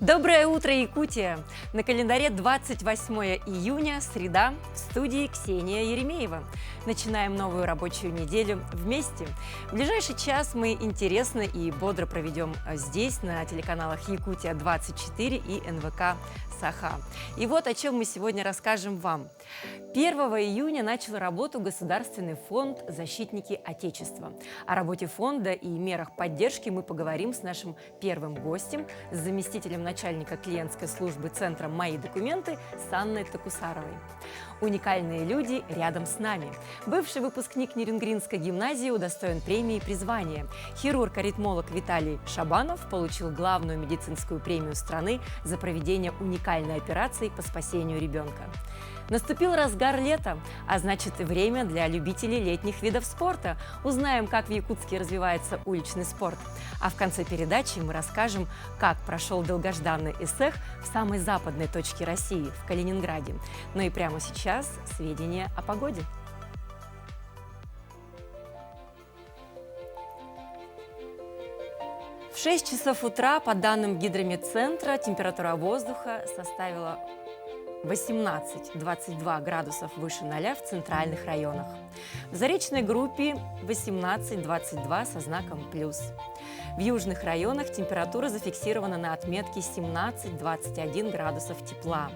Доброе утро, Якутия! На календаре 28 июня, среда, в студии Ксения Еремеева. Начинаем новую рабочую неделю вместе. В ближайший час мы интересно и бодро проведем здесь, на телеканалах Якутия-24 и НВК Саха. И вот о чем мы сегодня расскажем вам. 1 июня начал работу Государственный фонд «Защитники Отечества». О работе фонда и мерах поддержки мы поговорим с нашим первым гостем, с заместителем начальника клиентской службы Центра «Мои документы» с Анной Такусаровой. Уникальные люди рядом с нами. Бывший выпускник Нерюнгринской гимназии удостоен премии и призвания. Хирург-аритмолог Виталий Шабанов получил главную медицинскую премию страны за проведение уникальной операции по спасению ребенка. Наступил разгар лета, а значит и время для любителей летних видов спорта. Узнаем, как в Якутске развивается уличный спорт. А в конце передачи мы расскажем, как прошел долгожданный эсэх в самой западной точке России, в Калининграде. Ну и прямо сейчас сведения о погоде. В 6 часов утра, по данным Гидрометцентра, температура воздуха составила 18-22 градусов выше 0 в центральных районах. В заречной группе 18-22 со знаком плюс. В южных районах температура зафиксирована на отметке 17-21 градусов тепла.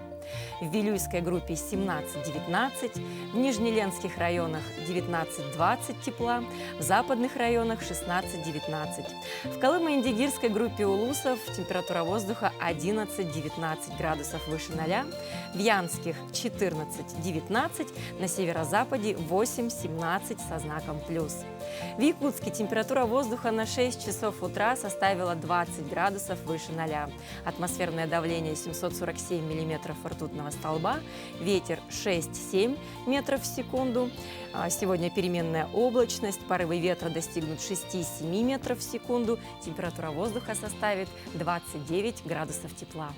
В Вилюйской группе 17-19, в Нижнеленских районах 19-20 тепла, в западных районах 16-19. В Колымо-Индигирской группе улусов температура воздуха 11-19 градусов выше 0, в Янских 14-19, на северо-западе 8-17 со знаком плюс. В Якутске температура воздуха на 6 часов утра составила 20 градусов выше 0. Атмосферное давление 747 миллиметров ртутного столба, ветер 6-7 метров в секунду. Сегодня переменная облачность, порывы ветра достигнут 6-7 метров в секунду, температура воздуха составит 29 градусов тепла.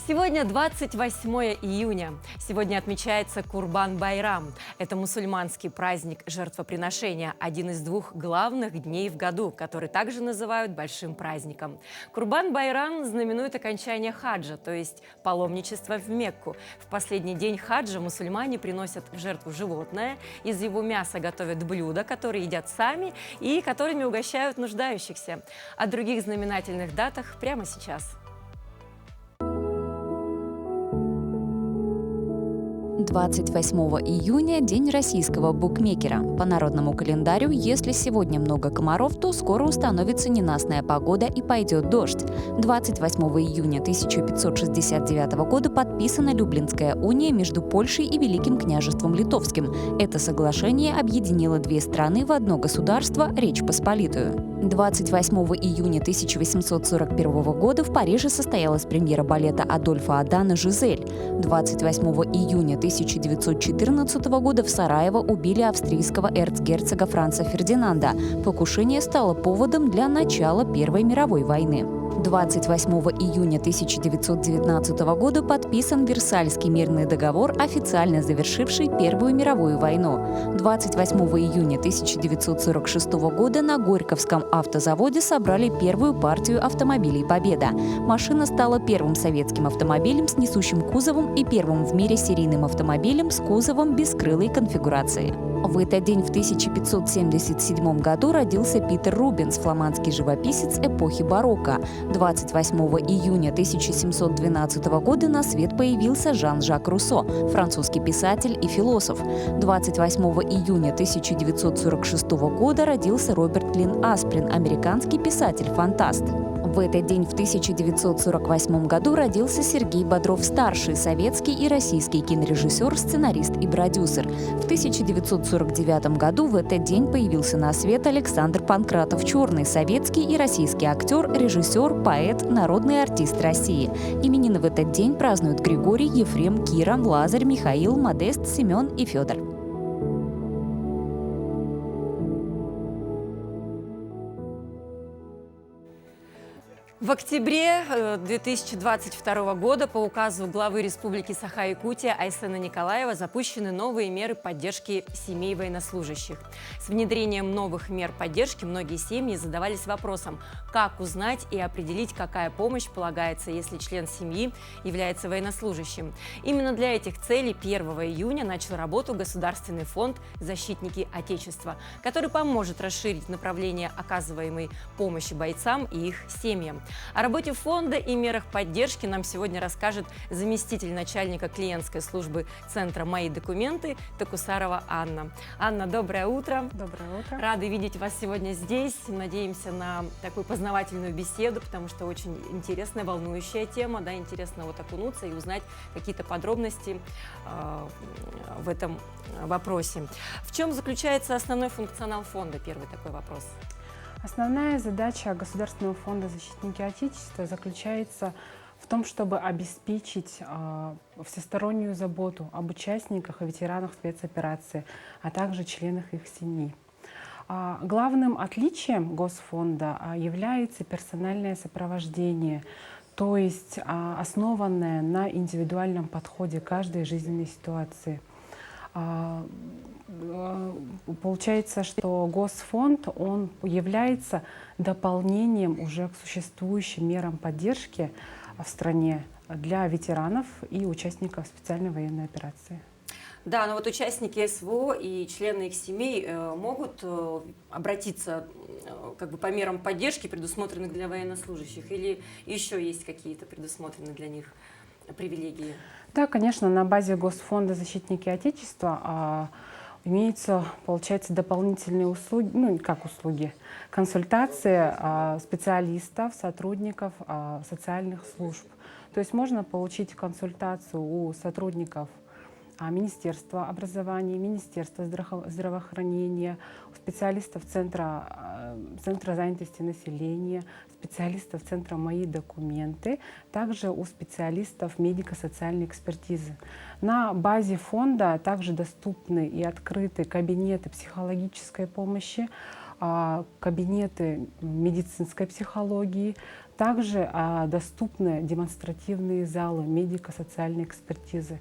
Сегодня 28 июня. Сегодня отмечается Курбан-Байрам. Это мусульманский праздник жертвоприношения, один из двух главных дней в году, который также называют большим праздником. Курбан-Байрам знаменует окончание хаджа, то есть паломничество в Мекку. В последний день хаджа мусульмане приносят в жертву животное, из его мяса готовят блюда, которые едят сами и которыми угощают нуждающихся. О других знаменательных датах прямо сейчас. 28 июня – День российского букмекера. По народному календарю, если сегодня много комаров, то скоро установится ненастная погода и пойдет дождь. 28 июня 1569 года подписана Люблинская уния между Польшей и Великим княжеством Литовским. Это соглашение объединило две страны в одно государство – Речь Посполитую. 28 июня 1841 года в Париже состоялась премьера балета Адольфа Адана «Жизель». 28 июня 1914 года в Сараево убили австрийского эрцгерцога Франца Фердинанда. Покушение стало поводом для начала Первой мировой войны. 28 июня 1919 года подписан Версальский мирный договор, официально завершивший Первую мировую войну. 28 июня 1946 года на Горьковском автозаводе собрали первую партию автомобилей «Победа». Машина стала первым советским автомобилем с несущим кузовом и первым в мире серийным автомобилем с кузовом бескрылой конфигурации. В этот день в 1577 году родился Питер Рубенс, фламандский живописец эпохи барокко. 28 июня 1712 года на свет появился Жан-Жак Руссо, французский писатель и философ. 28 июня 1946 года родился Роберт Лин Асприн, американский писатель-фантаст. В этот день в 1948 году родился Сергей Бодров-старший, советский и российский кинорежиссер, сценарист и продюсер. В 1949 году в этот день появился на свет Александр Панкратов-Черный, советский и российский актер, режиссер, поэт, народный артист России. Именины в этот день празднуют Григорий, Ефрем, Кира, Лазарь, Михаил, Модест, Семен и Федор. В октябре 2022 года по указу главы Республики Саха-Якутия Айсена Николаева запущены новые меры поддержки семей военнослужащих. С внедрением новых мер поддержки многие семьи задавались вопросом, как узнать и определить, какая помощь полагается, если член семьи является военнослужащим. Именно для этих целей 1 июня начал работу Государственный фонд «Защитники Отечества», который поможет расширить направление оказываемой помощи бойцам и их семьям. О работе фонда и мерах поддержки нам сегодня расскажет заместитель начальника клиентской службы Центра «Мои документы» Такусарова Анна. Анна, доброе утро. Доброе утро. Рады видеть вас сегодня здесь. Надеемся на такую познавательную беседу, потому что очень интересная, волнующая тема. Да, интересно вот окунуться и узнать какие-то подробности в этом вопросе. В чем заключается основной функционал фонда? Первый такой вопрос. Основная задача Государственного фонда «Защитники Отечества» заключается в том, чтобы обеспечить всестороннюю заботу об участниках и ветеранах спецоперации, а также членах их семей. Главным отличием Госфонда является персональное сопровождение, то есть основанное на индивидуальном подходе каждой жизненной ситуации. Получается, что Госфонд, он является дополнением уже к существующим мерам поддержки в стране для ветеранов и участников специальной военной операции. Да, но вот участники СВО и члены их семей могут обратиться как бы по мерам поддержки, предусмотренных для военнослужащих, или еще есть какие-то предусмотренные для них привилегии? Да, конечно, на базе Госфонда «Защитники Отечества» имеются, получается, дополнительные услуги, ну, как услуги, консультации специалистов, сотрудников социальных служб. То есть можно получить консультацию у сотрудников Министерства образования, Министерства здравоохранения, у специалистов Центра занятости населения, специалистов Центра «Мои документы», также у специалистов медико-социальной экспертизы. На базе фонда также доступны и открыты кабинеты психологической помощи, кабинеты медицинской психологии, также доступны демонстративные залы медико-социальной экспертизы.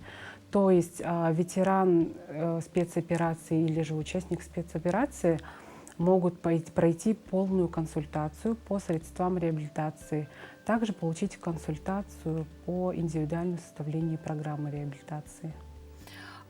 То есть ветеран спецоперации или же участник спецоперации могут пройти полную консультацию по средствам реабилитации, также получить консультацию по индивидуальному составлению программы реабилитации.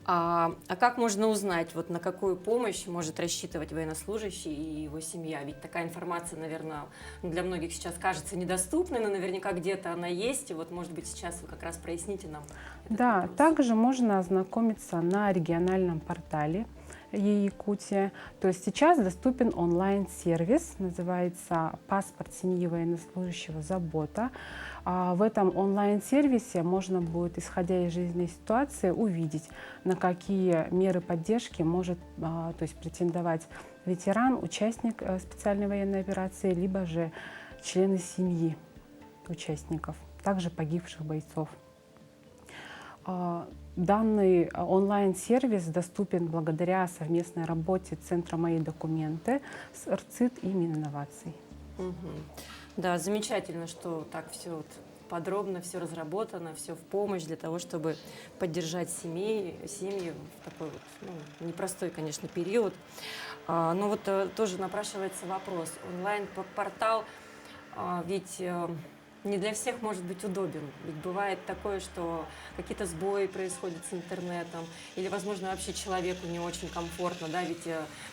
А как можно узнать, вот на какую помощь может рассчитывать военнослужащий и его семья? Ведь такая информация, наверное, для многих сейчас кажется недоступной, но наверняка где-то она есть. И вот, может быть, сейчас вы как раз проясните нам этот вопрос. Также можно ознакомиться на региональном портале Якутия. То есть сейчас доступен онлайн-сервис, называется «Паспорт семьи военнослужащего. Забота». В этом онлайн-сервисе можно будет, исходя из жизненной ситуации, увидеть, на какие меры поддержки может претендовать ветеран, участник специальной военной операции, либо же члены семьи участников, также погибших бойцов. Данный онлайн-сервис доступен благодаря совместной работе Центра «Мои документы» с РЦИД и Мининноваций. Да, замечательно, что так все подробно, все разработано, все в помощь для того, чтобы поддержать семьи в такой непростой, конечно, период. Но вот тоже напрашивается вопрос. Онлайн-портал ведь не для всех может быть удобен. Ведь бывает такое, что какие-то сбои происходят с интернетом, или, возможно, вообще человеку не очень комфортно, да, ведь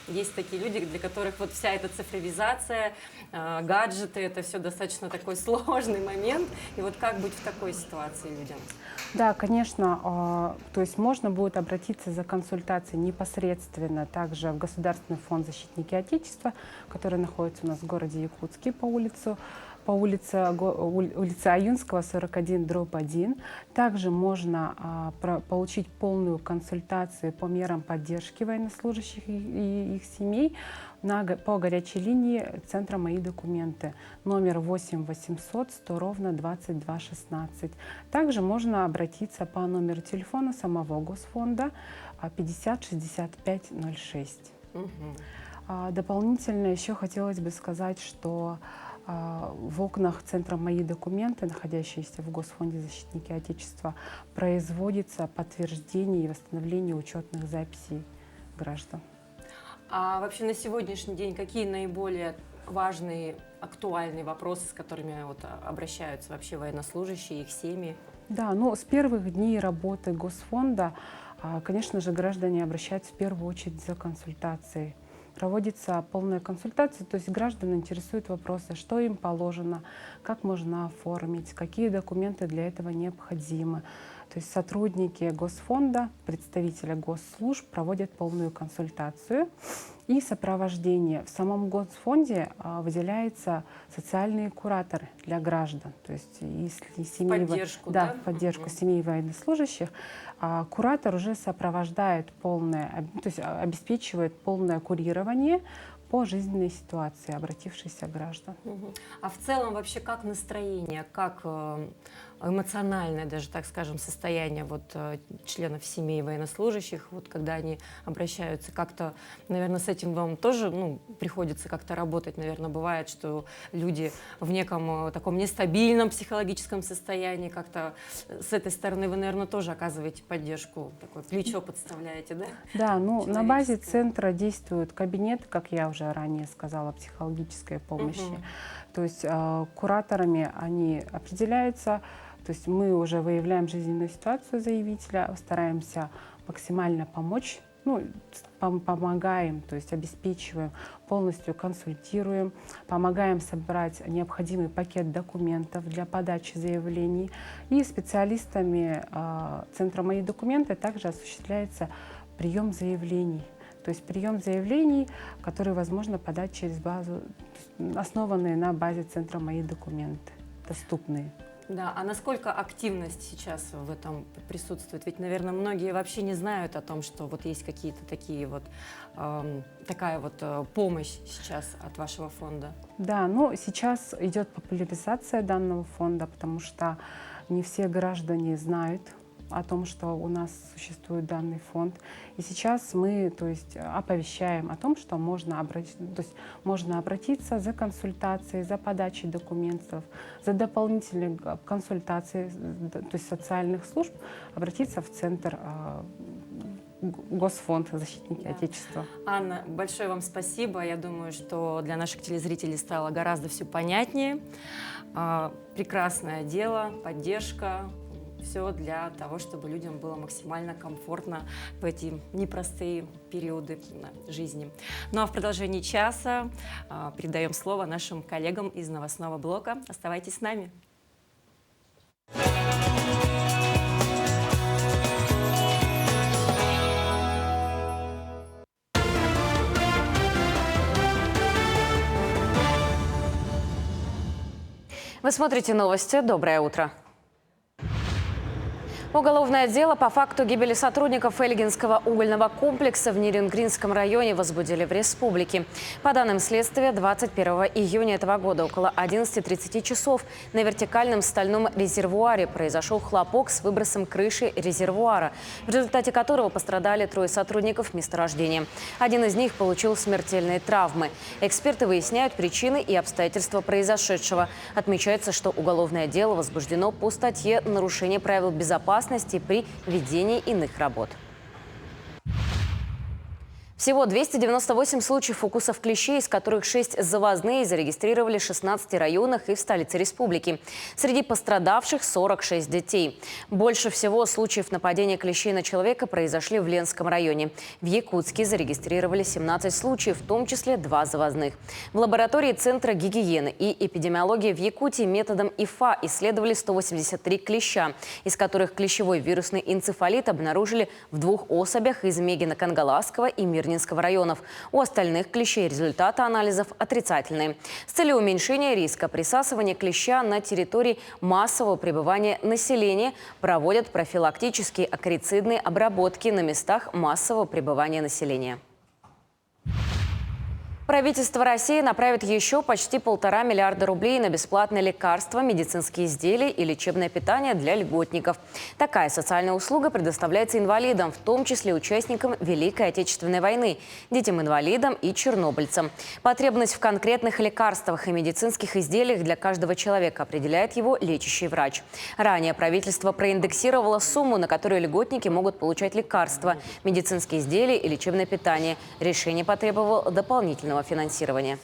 есть такие люди, для которых вот вся эта цифровизация, гаджеты, это все достаточно такой сложный момент. И вот как быть в такой ситуации людям? Да, конечно, то есть можно будет обратиться за консультацией непосредственно также в Государственный фонд «Защитники Отечества», который находится у нас в городе Якутске по улице Аюнского, 41/1. Также можно получить полную консультацию по мерам поддержки военнослужащих и их семей по горячей линии Центра «Мои документы», номер 8 800 100 ровно 22 16. Также можно обратиться по номеру телефона самого Госфонда 50 65 06. Дополнительно еще хотелось бы сказать, что В окнах Центра «Мои документы», находящиеся в Госфонде «Защитники Отечества», производится подтверждение и восстановление учетных записей граждан. А вообще на сегодняшний день какие наиболее важные, актуальные вопросы, с которыми вот обращаются вообще военнослужащие, их семьи? Да, ну, с первых дней работы Госфонда, конечно же, граждане обращаются в первую очередь за консультацией. Проводится полная консультация, то есть граждан интересуют вопросы, что им положено, как можно оформить, какие документы для этого необходимы. То есть сотрудники Госфонда, представители госслужб проводят полную консультацию и сопровождение. В самом Госфонде выделяются социальные кураторы для граждан. То есть если семьи, Поддержку, да, поддержку семей военнослужащих, куратор уже сопровождает полное, то есть обеспечивает полное курирование по жизненной ситуации обратившихся граждан. А в целом вообще как настроение, как эмоциональное даже, так скажем, состояние вот членов семей военнослужащих, вот когда они обращаются, как-то, наверное, с этим вам тоже, ну, приходится как-то работать, наверное, бывает, что люди в неком таком нестабильном психологическом состоянии, как-то с этой стороны вы, наверное, тоже оказываете поддержку, такое плечо подставляете, да? Да, ну, на базе центра действуют кабинеты, как я уже ранее сказала, психологической помощи. То есть кураторами они определяются, то есть мы уже выявляем жизненную ситуацию заявителя, стараемся максимально помочь, ну, помогаем, то есть обеспечиваем, полностью консультируем, помогаем собрать необходимый пакет документов для подачи заявлений. И специалистами Центра «Мои документы» также осуществляется прием заявлений. То есть прием заявлений, которые возможно подать через базу, основанные на базе Центра «Мои документы», доступные. Да, а насколько активность сейчас в этом присутствует? Ведь, наверное, многие вообще не знают о том, что вот есть какие-то такие вот, такая вот помощь сейчас от вашего фонда. Да, ну сейчас идет популяризация данного фонда, потому что не все граждане знают о том, что у нас существует данный фонд. И сейчас мы, то есть, оповещаем о том, что можно обратиться за консультацией, за подачей документов, за дополнительной консультацией, то есть социальных служб, обратиться в Центр Госфонд «Защитники Отечества». Анна, большое вам спасибо. Я думаю, что для наших телезрителей стало гораздо все понятнее. Прекрасное дело, поддержка. Все для того, чтобы людям было максимально комфортно в эти непростые периоды жизни. Ну а в продолжении часа передаем слово нашим коллегам из новостного блока. Оставайтесь с нами. Вы смотрите новости. Доброе утро. Уголовное дело по факту гибели сотрудников Эльгинского угольного комплекса в Нерюнгринском районе возбудили в республике. По данным следствия, 21 июня этого года около 11:30 часов на вертикальном стальном резервуаре произошел хлопок с выбросом крыши резервуара, в результате которого пострадали 3 сотрудников месторождения. Один из них получил смертельные травмы. Эксперты выясняют причины и обстоятельства произошедшего. Отмечается, что уголовное дело возбуждено по статье «Нарушение правил безопасности при ведении иных работ». Всего 298 случаев укусов клещей, из которых 6 завозные, зарегистрировали в 16 районах и в столице республики. Среди пострадавших 46 детей. Больше всего случаев нападения клещей на человека произошли в Ленском районе. В Якутске зарегистрировали 17 случаев, в том числе 2 завозных. В лаборатории Центра гигиены и эпидемиологии в Якутии методом ИФА исследовали 183 клеща, из которых клещевой вирусный энцефалит обнаружили в 2 особях из Мегино-Кангаласского и Мирнинского районов. У остальных клещей результаты анализов отрицательные. С целью уменьшения риска присасывания клеща на территории массового пребывания населения проводят профилактические акарицидные обработки на местах массового пребывания населения. Правительство России направит еще почти 1,5 миллиарда рублей на бесплатные лекарства, медицинские изделия и лечебное питание для льготников. Такая социальная услуга предоставляется инвалидам, в том числе участникам Великой Отечественной войны, детям-инвалидам и чернобыльцам. Потребность в конкретных лекарствах и медицинских изделиях для каждого человека определяет его лечащий врач. Ранее правительство проиндексировало сумму, на которую льготники могут получать лекарства, медицинские изделия и лечебное питание. Решение потребовало дополнительного финансирования.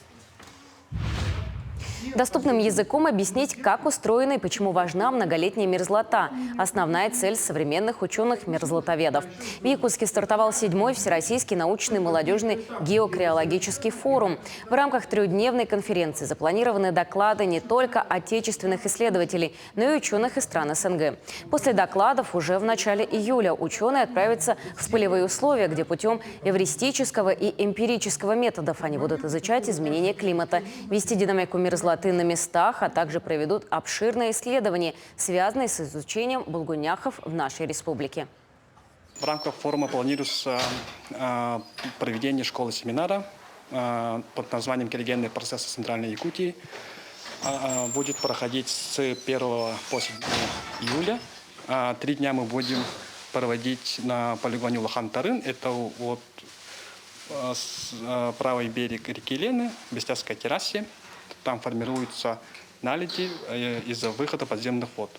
Доступным языком объяснить, как устроена и почему важна многолетняя мерзлота – основная цель современных ученых-мерзлотоведов. В Якутске стартовал 7-й Всероссийский научный молодежный геокриологический форум. В рамках 3-дневной конференции запланированы доклады не только отечественных исследователей, но и ученых из стран СНГ. После докладов уже в начале июля ученые отправятся в полевые условия, где путем эвристического и эмпирического методов они будут изучать изменения климата, вести динамику мерзлоты на местах, а также проведут обширные исследования, связанные с изучением булгуняхов в нашей республике. В рамках форума планируется проведение школы-семинара под названием «Криогенные процессы Центральной Якутии». Будет проходить с 1 по 7 июля. 3 дня мы будем проводить на полигоне Улахан-Тарын. Это вот правый берег реки Лены, в Бестязской террасе. Там формируются наледи из-за выхода подземных вод.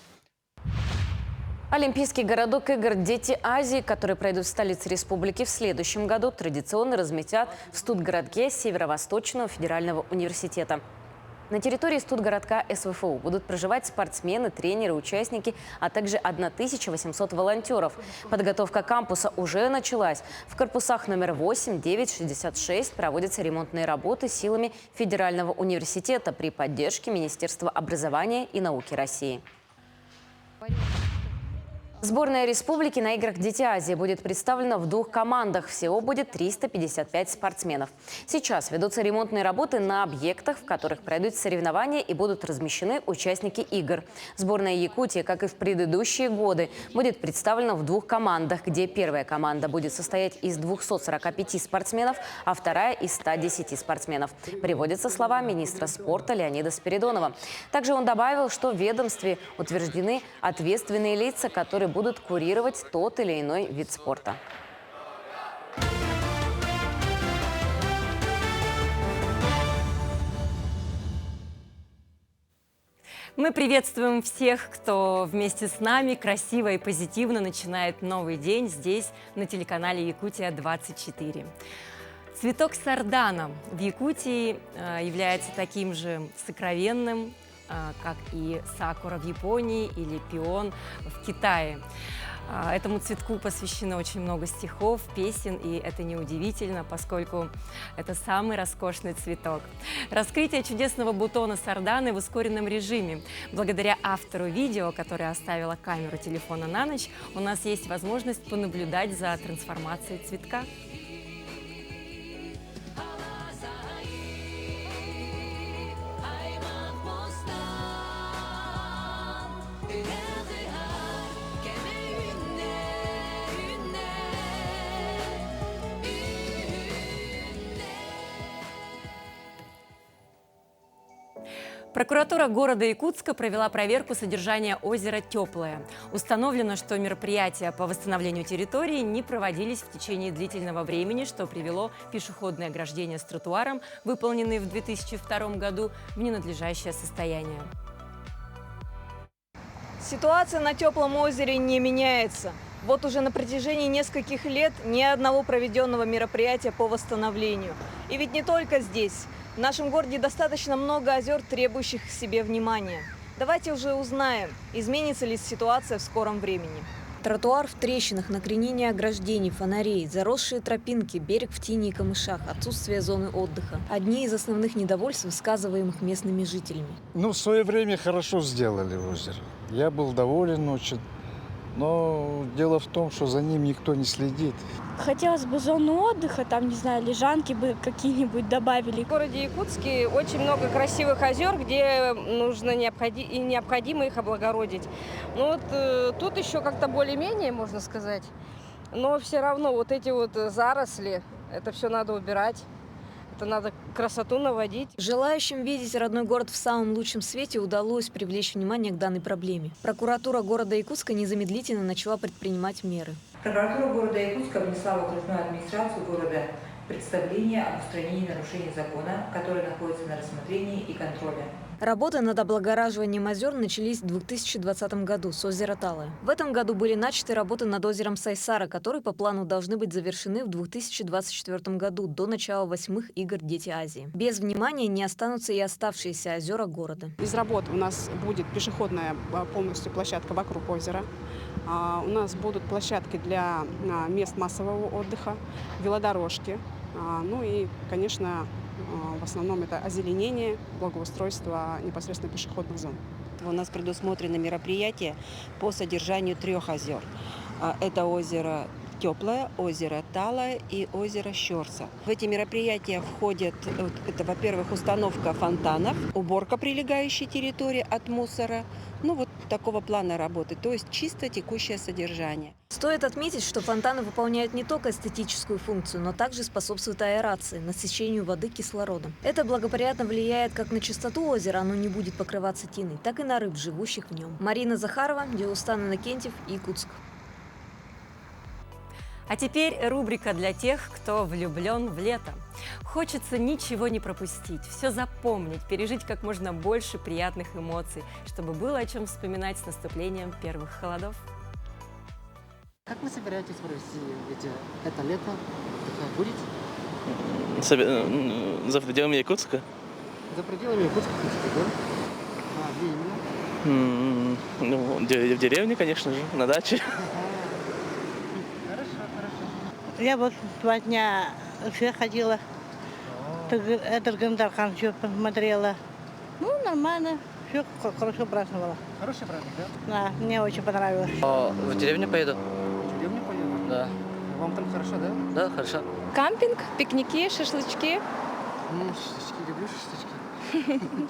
Олимпийский городок игр «Дети Азии», которые пройдут в столице республики в следующем году, традиционно разместят в студгородке Северо-Восточного федерального университета. На территории студгородка СВФУ будут проживать спортсмены, тренеры, участники, а также 1800 волонтеров. Подготовка кампуса уже началась. В корпусах номер 8, 9, 66 проводятся ремонтные работы силами Федерального университета при поддержке Министерства образования и науки России. Сборная республики на играх «Дети Азии» будет представлена в 2 командах. Всего будет 355 спортсменов. Сейчас ведутся ремонтные работы на объектах, в которых пройдут соревнования и будут размещены участники игр. Сборная Якутии, как и в предыдущие годы, будет представлена в 2 командах, где первая команда будет состоять из 245 спортсменов, а вторая – из 110 спортсменов. Приводятся слова министра спорта Леонида Спиридонова. Также он добавил, что в ведомстве утверждены ответственные лица, которые будут курировать тот или иной вид спорта. Мы приветствуем всех, кто вместе с нами красиво и позитивно начинает новый день здесь, на телеканале «Якутия-24». Цветок сардана в Якутии является таким же сокровенным, как и сакура в Японии или пион в Китае. Этому цветку посвящено очень много стихов, песен, и это неудивительно, поскольку это самый роскошный цветок. Раскрытие чудесного бутона сарданы в ускоренном режиме. Благодаря автору видео, который оставила камеру телефона на ночь, у нас есть возможность понаблюдать за трансформацией цветка. Прокуратура города Якутска провела проверку содержания озера Теплое. Установлено, что мероприятия по восстановлению территории не проводились в течение длительного времени, что привело пешеходные ограждения с тротуаром, выполненные в 2002 году, в ненадлежащее состояние. Ситуация на Теплом озере не меняется. Вот уже на протяжении нескольких лет ни одного проведенного мероприятия по восстановлению. И ведь не только здесь. В нашем городе достаточно много озер, требующих к себе внимания. Давайте уже узнаем, изменится ли ситуация в скором времени. Тротуар в трещинах, накренение ограждений, фонарей, заросшие тропинки, берег в тени и камышах, отсутствие зоны отдыха. Одни из основных недовольств, высказываемых местными жителями. В свое время хорошо сделали озеро. Я был доволен очень. Но дело в том, что за ним никто не следит. Хотелось бы зону отдыха, там, не знаю, лежанки бы какие-нибудь добавили. В городе Якутске очень много красивых озер, где нужно и необходимо их облагородить. Тут еще как-то более-менее, можно сказать. Но все равно вот эти вот заросли, это все надо убирать. Это надо красоту наводить. Желающим видеть родной город в самом лучшем свете удалось привлечь внимание к данной проблеме. Прокуратура города Якутска незамедлительно начала предпринимать меры. Прокуратура города Якутска внесла в окружную администрацию города представление об устранении нарушений закона, которые находятся на рассмотрении и контроле. Работы над облагораживанием озер начались в 2020 году с озера Талая. В этом году были начаты работы над озером Сайсара, которые по плану должны быть завершены в 2024 году до начала 8-х игр «Дети Азии». Без внимания не останутся и оставшиеся озера города. Из работ у нас будет пешеходная полностью площадка вокруг озера. У нас будут площадки для мест массового отдыха, велодорожки. Ну и, конечно, в основном это озеленение, благоустройство непосредственно пешеходных зон. У нас предусмотрены мероприятия по содержанию 3 озер. Это озеро Теплое, озеро Талое и озеро Щорса. В эти мероприятия входят, это, во-первых, установка фонтанов, уборка прилегающей территории от мусора. Ну вот такого плана работы, то есть чисто текущее содержание. Стоит отметить, что фонтаны выполняют не только эстетическую функцию, но также способствуют аэрации, насыщению воды кислородом. Это благоприятно влияет как на чистоту озера, оно не будет покрываться тиной, так и на рыб, живущих в нем. Марина Захарова, Дилустан Иннокентьев, Якутск. А теперь рубрика для тех, кто влюблен в лето. Хочется ничего не пропустить, все запомнить, пережить как можно больше приятных эмоций, чтобы было о чем вспоминать с наступлением первых холодов. Как вы собираетесь провести это лето? Будете? За пределами Якутска? За пределами Якутска хотите, да? Где именно? Ну, в деревне, конечно же, на даче. Я вот 2 дня все ходила. Этот Гандархан все посмотрела. Ну, нормально. Все хорошо праздновала. Хороший праздник, да? Да, мне очень понравилось. В деревню поеду. В деревню поеду? Да. Вам там хорошо, да? Да, хорошо. Кампинг, пикники, шашлычки. Шашлычки, люблю шашлычки.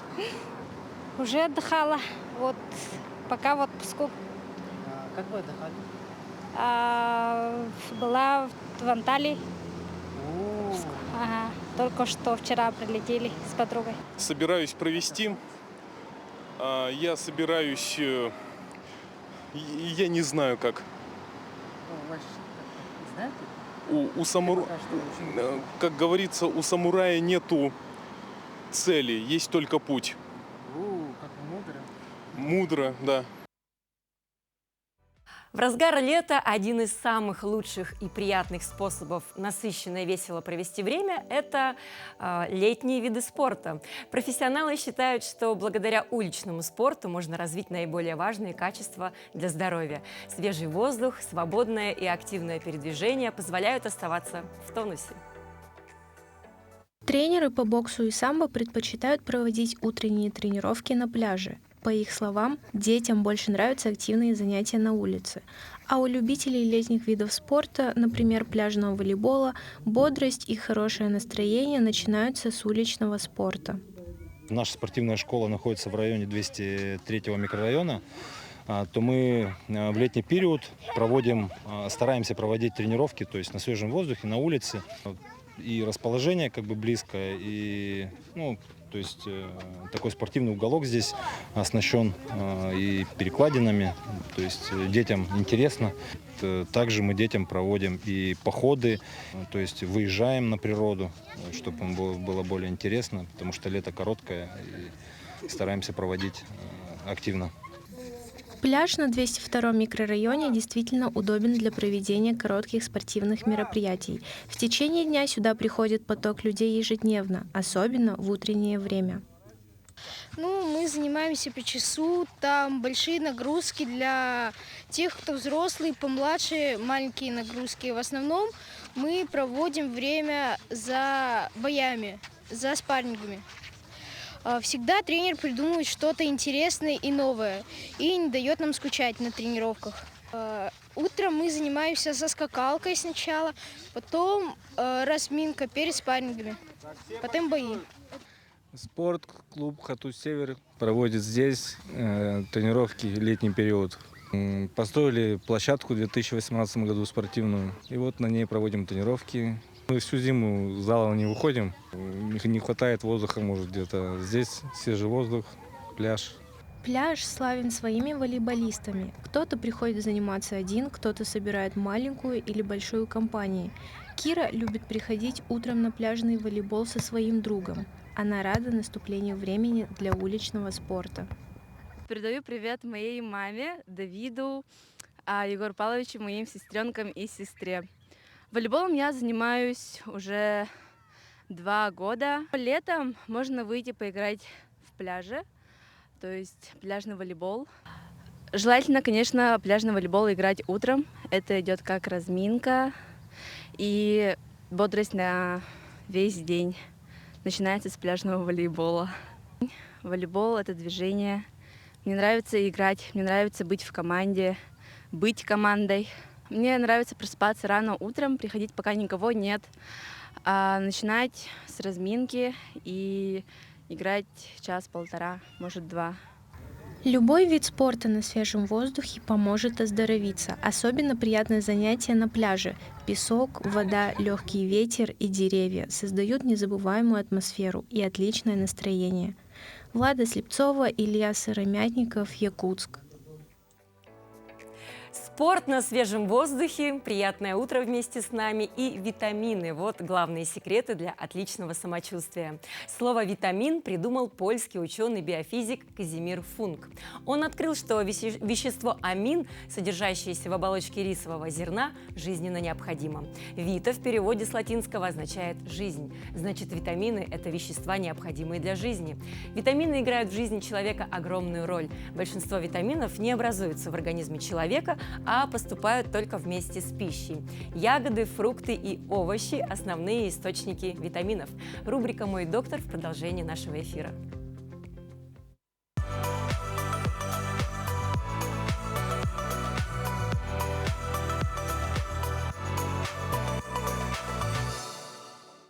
Уже отдыхала. Вот пока в отпуску. Как вы отдыхали? Была в Анталии. Ага, только что вчера прилетели с подругой. Собираюсь провести. Я собираюсь... Я не знаю как. Как говорится, у самурая нету цели, есть только путь. Как мудро. Мудро, да. В разгар лета один из самых лучших и приятных способов насыщенно и весело провести время – это летние виды спорта. Профессионалы считают, что благодаря уличному спорту можно развить наиболее важные качества для здоровья. Свежий воздух, свободное и активное передвижение позволяют оставаться в тонусе. Тренеры по боксу и самбо предпочитают проводить утренние тренировки на пляже. По их словам, детям больше нравятся активные занятия на улице. А у любителей летних видов спорта, например, пляжного волейбола, бодрость и хорошее настроение начинаются с уличного спорта. Наша спортивная школа находится в районе 203-го микрорайона. То мы в летний период стараемся проводить тренировки, то есть на свежем воздухе, на улице. И расположение как бы близкое, и то есть такой спортивный уголок здесь оснащен и перекладинами, то есть детям интересно. Также мы детям проводим и походы, то есть выезжаем на природу, чтобы им было более интересно, потому что лето короткое, и стараемся проводить активно. Пляж на 202-м микрорайоне действительно удобен для проведения коротких спортивных мероприятий. В течение дня сюда приходит поток людей ежедневно, особенно в утреннее время. Мы занимаемся по часу, там большие нагрузки для тех, кто взрослый, помладше, маленькие нагрузки. В основном мы проводим время за боями, за спаррингами. Всегда тренер придумывает что-то интересное и новое и не дает нам скучать на тренировках. Утром мы занимаемся со скакалкой сначала, потом разминка перед спаррингами, потом бои. Спортклуб «Хатус-Север» проводит здесь тренировки в летний период. Построили площадку в 2018 году спортивную, и вот на ней проводим тренировки, Мы всю зиму с зала не выходим, не хватает воздуха, может, где-то. Здесь свежий воздух, пляж. Пляж славен своими волейболистами. Кто-то приходит заниматься один, кто-то собирает маленькую или большую компанию. Кира любит приходить утром на пляжный волейбол со своим другом. Она рада наступлению времени для уличного спорта. Передаю привет моей маме, Давиду, Егору Павловичу, моим сестренкам и сестре. Волейболом я занимаюсь уже 2 года. Летом можно выйти поиграть в пляже, то есть пляжный волейбол. Желательно, конечно, пляжный волейбол играть утром. Это идет как разминка и бодрость на весь день. Начинается с пляжного волейбола. Волейбол — это движение. Мне нравится играть, мне нравится быть в команде, быть командой. Мне нравится просыпаться рано утром, приходить, пока никого нет, начинать с разминки и играть час-полтора, может 2. Любой вид спорта на свежем воздухе поможет оздоровиться. Особенно приятное занятие на пляже. Песок, вода, легкий ветер и деревья создают незабываемую атмосферу и отличное настроение. Влада Слепцова, Илья Сыромятников, Якутск. Спорт на свежем воздухе, приятное утро вместе с нами и витамины. Вот главные секреты для отличного самочувствия. Слово «витамин» придумал польский ученый-биофизик Казимир Функ. Он открыл, что вещество амин, содержащееся в оболочке рисового зерна, жизненно необходимо. «Вита» в переводе с латинского означает «жизнь». Значит, витамины – это вещества, необходимые для жизни. Витамины играют в жизни человека огромную роль. Большинство витаминов не образуются в организме человека, а поступают только вместе с пищей. Ягоды, фрукты и овощи – основные источники витаминов. Рубрика «Мой доктор» в продолжении нашего эфира.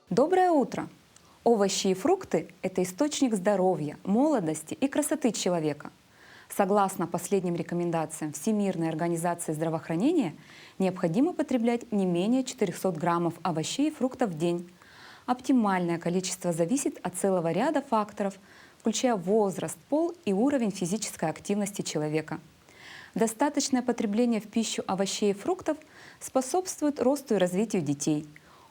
Доброе утро! Овощи и фрукты – это источник здоровья, молодости и красоты человека. Согласно последним рекомендациям Всемирной организации здравоохранения, необходимо потреблять не менее 400 граммов овощей и фруктов в день. Оптимальное количество зависит от целого ряда факторов, включая возраст, пол и уровень физической активности человека. Достаточное потребление в пищу овощей и фруктов способствует росту и развитию детей,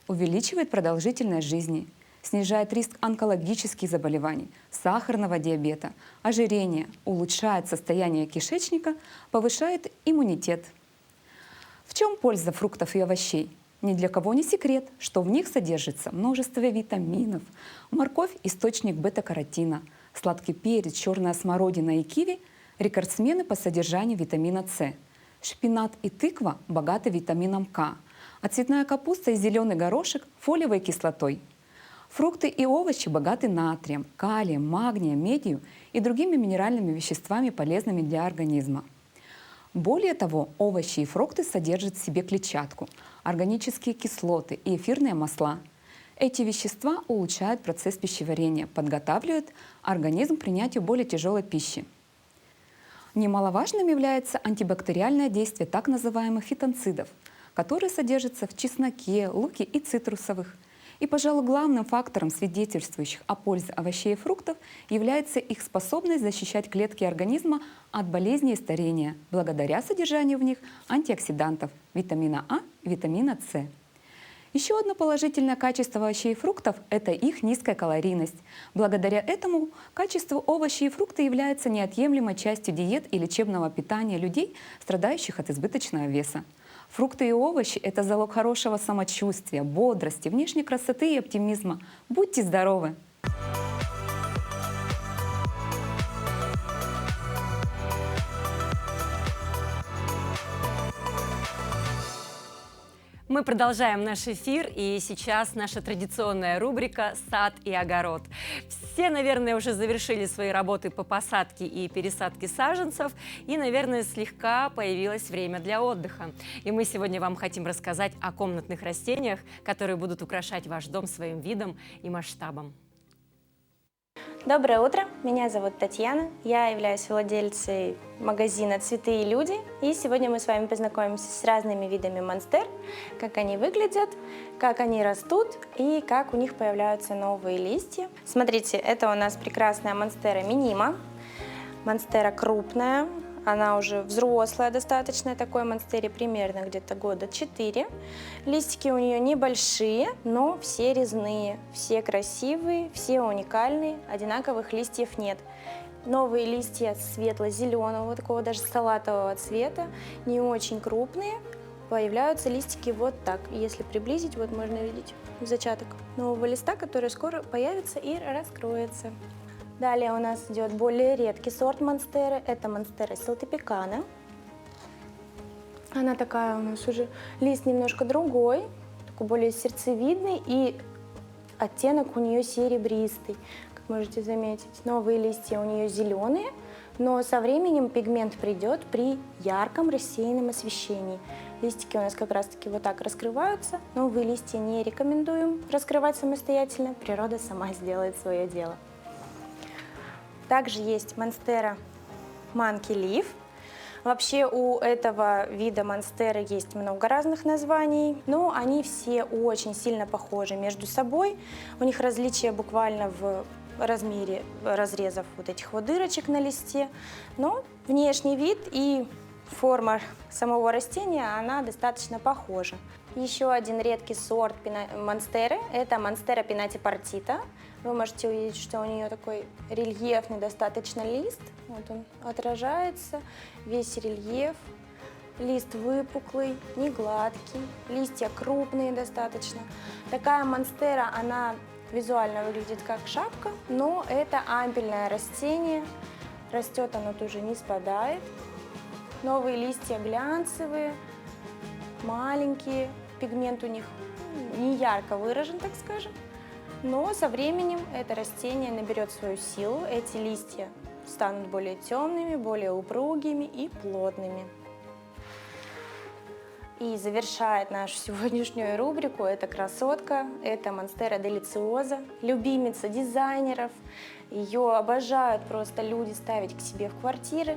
увеличивает продолжительность жизни, снижает риск онкологических заболеваний, сахарного диабета, ожирения, улучшает состояние кишечника, повышает иммунитет. В чем польза фруктов и овощей? Ни для кого не секрет, что в них содержится множество витаминов. Морковь – источник бета-каротина, сладкий перец, черная смородина и киви – рекордсмены по содержанию витамина С. Шпинат и тыква богаты витамином К, а цветная капуста и зеленый горошек – фолиевой кислотой. Фрукты и овощи богаты натрием, калием, магнием, медью и другими минеральными веществами, полезными для организма. Более того, овощи и фрукты содержат в себе клетчатку, органические кислоты и эфирные масла. Эти вещества улучшают процесс пищеварения, подготавливают организм к принятию более тяжелой пищи. Немаловажным является антибактериальное действие так называемых фитонцидов, которые содержатся в чесноке, луке и цитрусовых. И, пожалуй, главным фактором, свидетельствующих о пользе овощей и фруктов, является их способность защищать клетки организма от болезней и старения, благодаря содержанию в них антиоксидантов, витамина А и витамина С. Еще одно положительное качество овощей и фруктов – это их низкая калорийность. Благодаря этому качество овощей и фрукты является неотъемлемой частью диет и лечебного питания людей, страдающих от избыточного веса. Фрукты и овощи – это залог хорошего самочувствия, бодрости, внешней красоты и оптимизма. Будьте здоровы! Мы продолжаем наш эфир, и сейчас наша традиционная рубрика «Сад и огород». Все, наверное, уже завершили свои работы по посадке и пересадке саженцев, и, наверное, слегка появилось время для отдыха. И мы сегодня вам хотим рассказать о комнатных растениях, которые будут украшать ваш дом своим видом и масштабом. Доброе утро, меня зовут Татьяна, я являюсь владельцей магазина «Цветы и люди», и сегодня мы с вами познакомимся с разными видами монстер, как они выглядят, как они растут и как у них появляются новые листья. Смотрите, это у нас прекрасная монстера минима, монстера крупная, она уже взрослая достаточно, такой монстере примерно где-то года 4. Листики у нее небольшие, но все резные, все красивые, все уникальные, одинаковых листьев нет. Новые листья светло-зеленого, такого даже салатового цвета, не очень крупные. Появляются листики вот так. Если приблизить, вот можно видеть зачаток нового листа, который скоро появится и раскроется. Далее у нас идет более редкий сорт монстеры. Это монстера селтопикана. Она такая у нас уже, лист немножко другой, такой более сердцевидный, и оттенок у нее серебристый, как можете заметить. Новые листья у нее зеленые, но со временем пигмент придет при ярком рассеянном освещении. Листики у нас как раз-таки вот так раскрываются. Новые листья не рекомендуем раскрывать самостоятельно, природа сама сделает свое дело. Также есть монстера Monkey Leaf. Вообще у этого вида монстеры есть много разных названий, но они все очень сильно похожи между собой. У них различия буквально в размере разрезов вот этих вот дырочек на листе, но внешний вид и форма самого растения, она достаточно похожа. Еще один редкий сорт монстеры – это монстера пинатипартита. Вы можете увидеть, что у нее такой рельефный достаточно лист. Вот он отражается, весь рельеф. Лист выпуклый, не гладкий, листья крупные достаточно. Такая монстера, она визуально выглядит как шапка, но это ампельное растение. Растет оно тоже не спадает. Новые листья глянцевые, маленькие, пигмент у них не ярко выражен, так скажем. Но со временем это растение наберет свою силу, эти листья станут более темными, более упругими и плотными. И завершает нашу сегодняшнюю рубрику эта красотка, это монстера делициоза, любимица дизайнеров. Ее обожают просто люди ставить к себе в квартиры.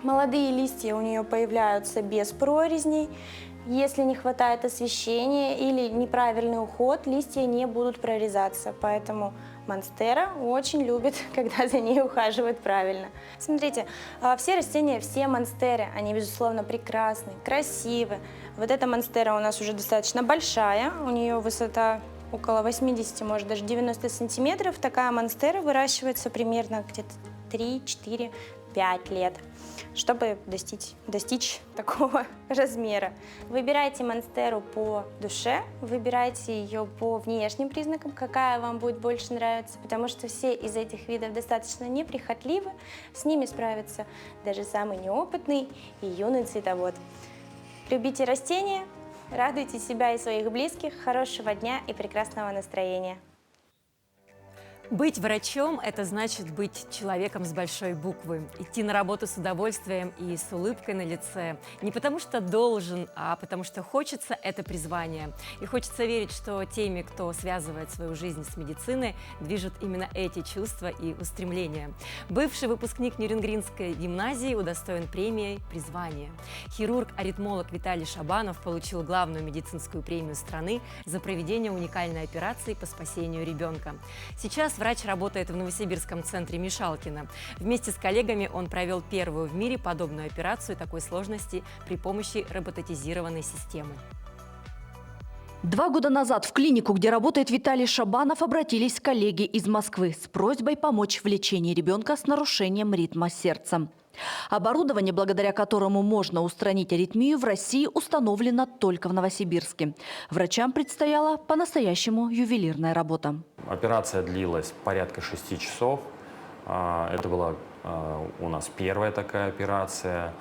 Молодые листья у нее появляются без прорезней. Если не хватает освещения или неправильный уход, листья не будут прорезаться, поэтому монстера очень любит, когда за ней ухаживают правильно. Смотрите, все растения, все монстеры, они, безусловно, прекрасны, красивы. Вот эта монстера у нас уже достаточно большая, у нее высота около 80, может даже 90 сантиметров. Такая монстера выращивается примерно где-то 3, 4, 5 лет, чтобы достичь такого размера. Выбирайте монстеру по душе, выбирайте ее по внешним признакам, какая вам будет больше нравиться, потому что все из этих видов достаточно неприхотливы, с ними справится даже самый неопытный и юный цветовод. Любите растения, радуйте себя и своих близких, хорошего дня и прекрасного настроения. Быть врачом – это значит быть человеком с большой буквы, идти на работу с удовольствием и с улыбкой на лице. Не потому что должен, а потому что хочется это призвание. И хочется верить, что теми, кто связывает свою жизнь с медициной, движут именно эти чувства и устремления. Бывший выпускник Нюрнбергской гимназии удостоен премии «Призвание». Хирург-аритмолог Виталий Шабанов получил главную медицинскую премию страны за проведение уникальной операции по спасению ребенка. Сейчас врач работает в Новосибирском центре Мишалкина. Вместе с коллегами он провел первую в мире подобную операцию такой сложности при помощи роботизированной системы. 2 года назад в клинику, где работает Виталий Шабанов, обратились коллеги из Москвы с просьбой помочь в лечении ребенка с нарушением ритма сердца. Оборудование, благодаря которому можно устранить аритмию, в России установлено только в Новосибирске. Врачам предстояла по-настоящему ювелирная работа. Операция длилась порядка 6 часов. Это была у нас первая такая операция,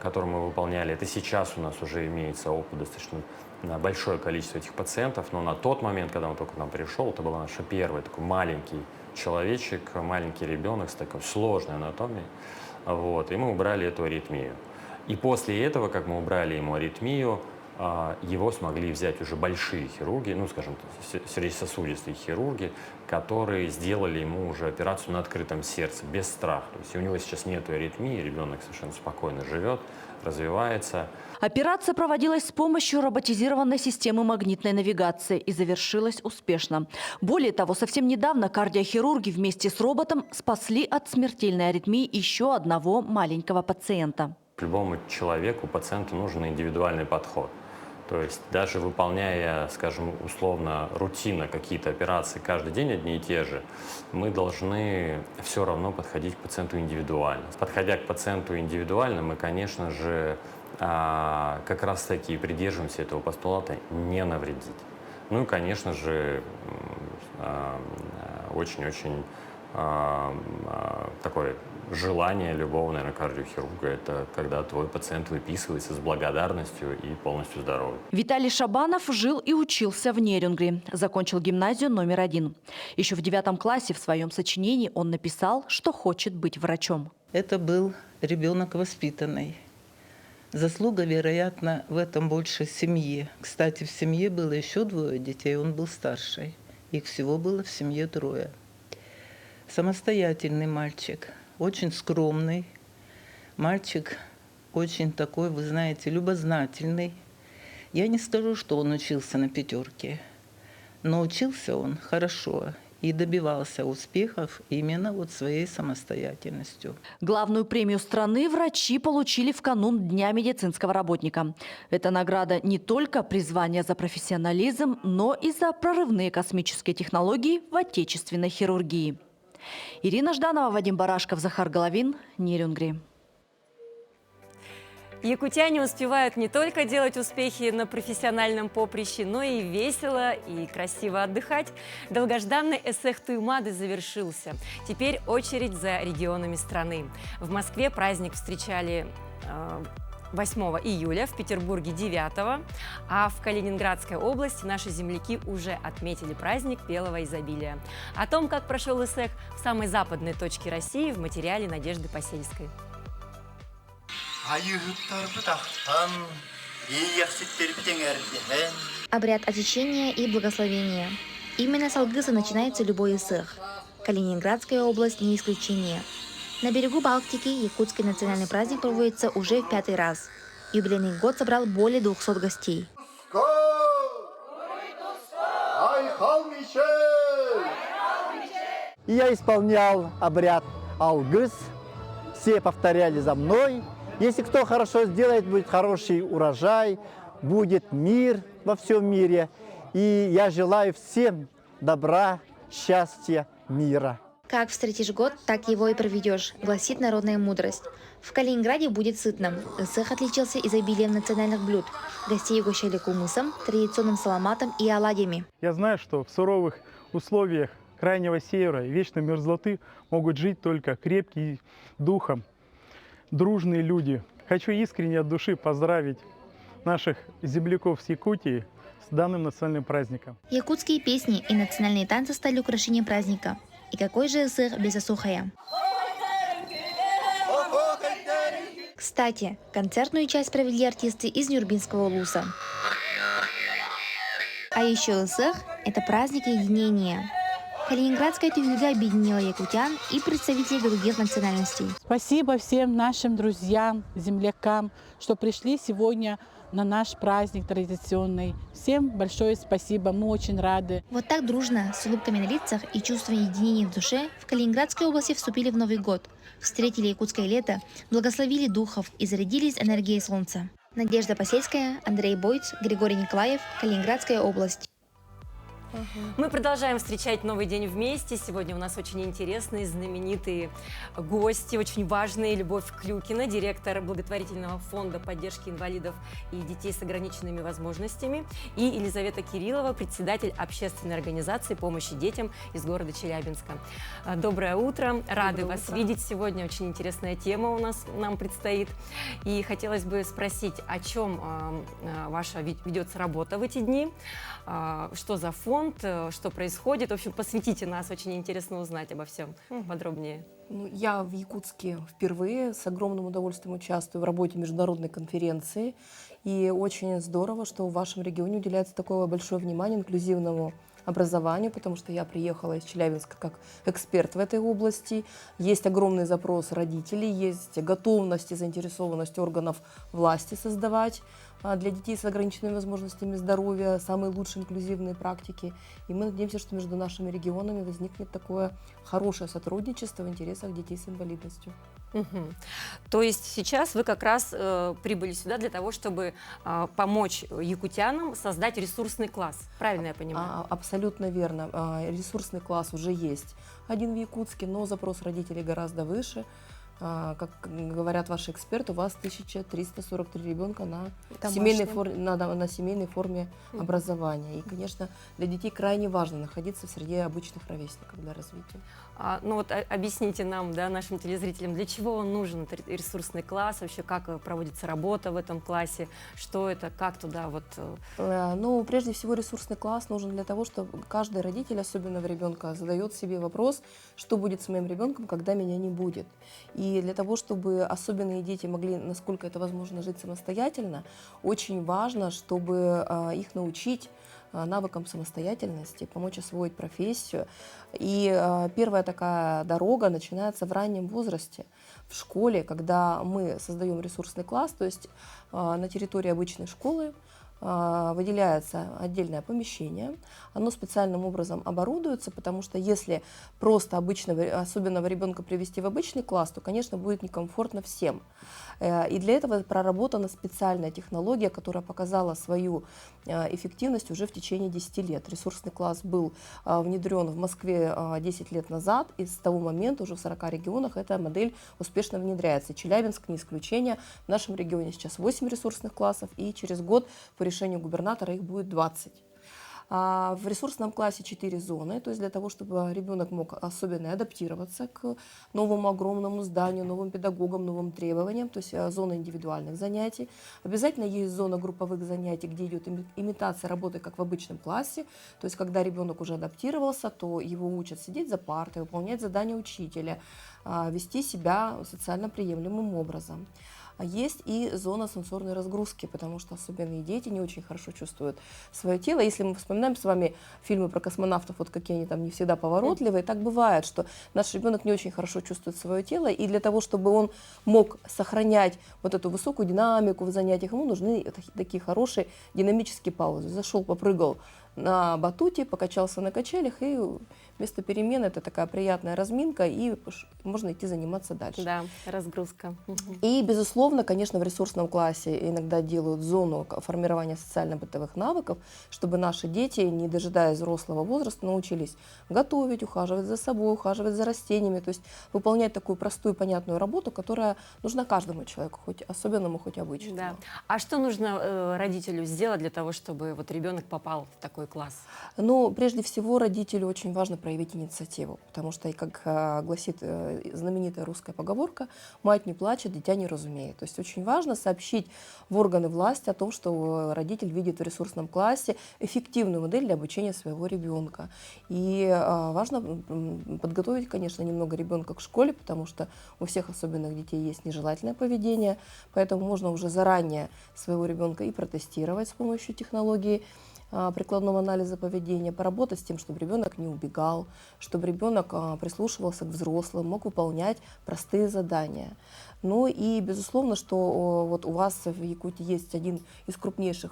которую мы выполняли. Это сейчас у нас уже имеется опыт достаточно большое количество этих пациентов, но на тот момент, когда он только к нам пришел, это была наша первая, такой маленький человечек, маленький ребенок с такой сложной анатомией. Вот, и мы убрали эту аритмию. И после этого, как мы убрали ему аритмию, его смогли взять уже большие хирурги, ну, скажем, сердечно-сосудистые хирурги, которые сделали ему уже операцию на открытом сердце, без страха. То есть у него сейчас нет аритмии, ребенок совершенно спокойно живет, развивается. Операция проводилась с помощью роботизированной системы магнитной навигации и завершилась успешно. Более того, совсем недавно кардиохирурги вместе с роботом спасли от смертельной аритмии еще одного маленького пациента. Любому человеку, пациенту нужен индивидуальный подход. То есть даже выполняя, скажем, условно, рутинно какие-то операции каждый день одни и те же, мы должны все равно подходить к пациенту индивидуально. Подходя к пациенту индивидуально, мы, конечно же, как раз-таки придерживаемся этого постулата не навредить. Ну и, конечно же, очень-очень такое желание любого, наверное, кардиохирурга – это когда твой пациент выписывается с благодарностью и полностью здоровый. Виталий Шабанов жил и учился в Нерюнгри. Закончил гимназию номер 1. Еще в 9 классе в своем сочинении он написал, что хочет быть врачом. Это был ребенок воспитанный. Заслуга, вероятно, в этом больше семьи. Кстати, в семье было еще 2 детей, он был старший. Их всего было в семье 3. Самостоятельный мальчик, очень скромный. Мальчик очень такой, вы знаете, любознательный. Я не скажу, что он учился на 5, но учился он хорошо и добивался успехов именно вот своей самостоятельностью. Главную премию страны врачи получили в канун Дня медицинского работника. Это награда не только призвание за профессионализм, но и за прорывные космические технологии в отечественной хирургии. Ирина Жданова, Вадим Барашков, Захар Головин, Нерюнгри. Якутяне успевают не только делать успехи на профессиональном поприще, но и весело и красиво отдыхать. Долгожданный Эсэх Туймады завершился. Теперь очередь за регионами страны. В Москве праздник встречали 8 июля, в Петербурге 9, а в Калининградской области наши земляки уже отметили праздник белого изобилия. О том, как прошел Эсэх в самой западной точке России, в материале Надежды Посельской. Обряд очищения и благословения. Именно с Алгыса начинается любой Эсэх. Калининградская область не исключение. На берегу Балтики якутский национальный праздник проводится уже в 5-й раз. Юбилейный год собрал более 200 гостей. Я исполнял обряд Алгыс. Все повторяли за мной. Если кто хорошо сделает, будет хороший урожай, будет мир во всем мире. И я желаю всем добра, счастья, мира. Как встретишь год, так его и проведешь, гласит народная мудрость. В Калининграде будет сытно. Эсэх отличился изобилием национальных блюд. Гостей угощали кумысом, традиционным саламатом и оладьями. Я знаю, что в суровых условиях крайнего севера и вечной мерзлоты могут жить только крепкие духом, дружные люди. Хочу искренне от души поздравить наших земляков с Якутии с данным национальным праздником. Якутские песни и национальные танцы стали украшением праздника. И какой же Эсэх без Асухая? Кстати, концертную часть провели артисты из Нюрбинского улуса. А еще Эсэх – это праздник единения. Калининградская тюльга объединила якутян и представителей других национальностей. Спасибо всем нашим друзьям, землякам, что пришли сегодня на наш праздник традиционный. Всем большое спасибо, мы очень рады. Вот так дружно, с улыбками на лицах и чувством единения в душе в Калининградской области вступили в Новый год, встретили якутское лето, благословили духов и зарядились энергией солнца. Надежда Посельская, Андрей Бойц, Григорий Николаев, Калининградская область. Мы продолжаем встречать новый день вместе. Сегодня у нас очень интересные, знаменитые гости, очень важные. Любовь Клюкина, директор благотворительного фонда поддержки инвалидов и детей с ограниченными возможностями. И Елизавета Кириллова, председатель общественной организации помощи детям из города Челябинска. Доброе утро. Рады вас видеть сегодня. Очень интересная тема у нас нам предстоит. И хотелось бы спросить, о чем ваша ведется работа в эти дни, что за фонд, фонд, что происходит. В общем, посвятите нас, очень интересно узнать обо всем подробнее. Ну, я в Якутске впервые с огромным удовольствием участвую в работе международной конференции. И очень здорово, что в вашем регионе уделяется такое большое внимание инклюзивному образованию, потому что я приехала из Челябинска как эксперт в этой области. Есть огромный запрос родителей, есть готовность и заинтересованность органов власти создавать для детей с ограниченными возможностями здоровья самые лучшие инклюзивные практики. И мы надеемся, что между нашими регионами возникнет такое хорошее сотрудничество в интересах детей с инвалидностью. То есть сейчас вы как раз прибыли сюда для того, чтобы помочь якутянам создать ресурсный класс. Правильно я понимаю? Абсолютно верно. Ресурсный класс уже есть один в Якутске, но запрос родителей гораздо выше. Как говорят ваши эксперты, у вас 1343 ребенка на семейной форме образования. И, конечно, для детей крайне важно находиться в среде обычных ровесников для развития. Ну вот объясните нам, да, нашим телезрителям, для чего он нужен, этот ресурсный класс, вообще как проводится работа в этом классе, что это, как туда вот... Ну, прежде всего, ресурсный класс нужен для того, чтобы каждый родитель, особенно в ребенка, задает себе вопрос, что будет с моим ребенком, когда меня не будет. И для того, чтобы особенные дети могли, насколько это возможно, жить самостоятельно, очень важно, чтобы их научить навыкам самостоятельности, помочь освоить профессию. И первая такая дорога начинается в раннем возрасте, в школе, когда мы создаем ресурсный класс, то есть на территории обычной школы выделяется отдельное помещение, оно специальным образом оборудуется, потому что если просто особенного ребенка привести в обычный класс, то, конечно, будет некомфортно всем. И для этого проработана специальная технология, которая показала свою эффективность уже в течение 10 лет. Ресурсный класс был внедрен в Москве 10 лет назад, и с того момента уже в 40 регионах эта модель успешно внедряется. Челябинск не исключение. В нашем регионе сейчас 8 ресурсных классов, и через год по решению губернатора их будет 20. В ресурсном классе 4 зоны, то есть для того, чтобы ребенок мог особенно адаптироваться к новому огромному зданию, новым педагогам, новым требованиям, то есть зона индивидуальных занятий. Обязательно есть зона групповых занятий, где идет имитация работы, как в обычном классе, то есть когда ребенок уже адаптировался, то его учат сидеть за партой, выполнять задания учителя, вести себя социально приемлемым образом. Есть и зона сенсорной разгрузки, потому что особенные дети не очень хорошо чувствуют свое тело. Если мы вспоминаем с вами фильмы про космонавтов, вот какие они там не всегда поворотливые, так бывает, что наш ребенок не очень хорошо чувствует свое тело, и для того, чтобы он мог сохранять вот эту высокую динамику в занятиях, ему нужны такие хорошие динамические паузы. Зашел, попрыгал на батуте, покачался на качелях, и вместо перемены это такая приятная разминка, и можно идти заниматься дальше. Да, разгрузка. И, безусловно, конечно, в ресурсном классе иногда делают зону формирования социально-бытовых навыков, чтобы наши дети, не дожидаясь взрослого возраста, научились готовить, ухаживать за собой, ухаживать за растениями, то есть выполнять такую простую, понятную работу, которая нужна каждому человеку, хоть особенному, хоть обычному. Да. А что нужно родителю сделать для того, чтобы вот ребенок попал в такой класс? Ну, прежде всего, родителю очень важно проявить инициативу, потому что, как гласит знаменитая русская поговорка, мать не плачет, дитя не разумеет. То есть очень важно сообщить в органы власти о том, что родитель видит в ресурсном классе эффективную модель для обучения своего ребенка. И важно подготовить, конечно, немного ребенка к школе, потому что у всех особенных детей есть нежелательное поведение, поэтому можно уже заранее своего ребенка и протестировать с помощью технологии прикладного анализа поведения, поработать с тем, чтобы ребенок не убегал, чтобы ребенок прислушивался к взрослым, мог выполнять простые задания. Ну и, безусловно, что вот у вас в Якутии есть один из крупнейших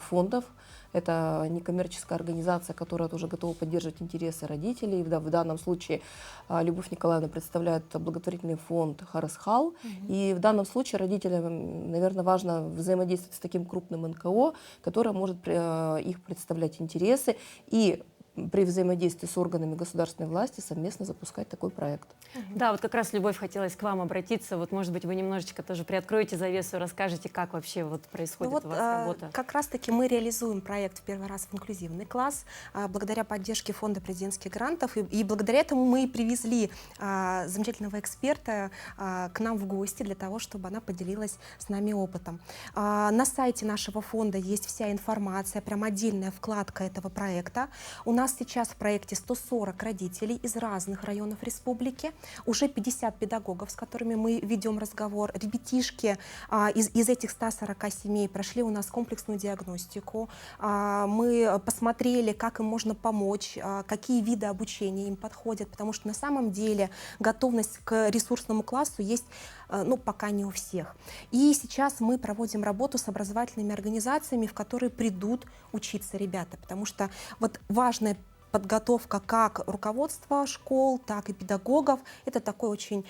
фондов. Это некоммерческая организация, которая тоже готова поддерживать интересы родителей. В данном случае Любовь Николаевна представляет благотворительный фонд «Харасхал». И в данном случае родителям, наверное, важно взаимодействовать с таким крупным НКО, которое может их представлять интересы и при взаимодействии с органами государственной власти совместно запускать такой проект. Да, вот как раз, Любовь, хотелось к вам обратиться. Вот, может быть, вы немножечко тоже приоткроете завесу, расскажете, как вообще вот происходит у вас работа. Как раз-таки мы реализуем проект в первый раз в инклюзивный класс благодаря поддержке Фонда президентских грантов. И благодаря этому мы привезли замечательного эксперта к нам в гости для того, чтобы она поделилась с нами опытом. На сайте нашего фонда есть вся информация, прям отдельная вкладка этого проекта. У нас сейчас в проекте 140 родителей из разных районов республики, уже 50 педагогов, с которыми мы ведем разговор. Ребятишки из этих 140 семей прошли у нас комплексную диагностику. Мы посмотрели, как им можно помочь, какие виды обучения им подходят, потому что на самом деле готовность к ресурсному классу есть, ну, пока не у всех. И сейчас мы проводим работу с образовательными организациями, в которые придут учиться ребята, потому что вот важная подготовка как руководства школ, так и педагогов. Это такой очень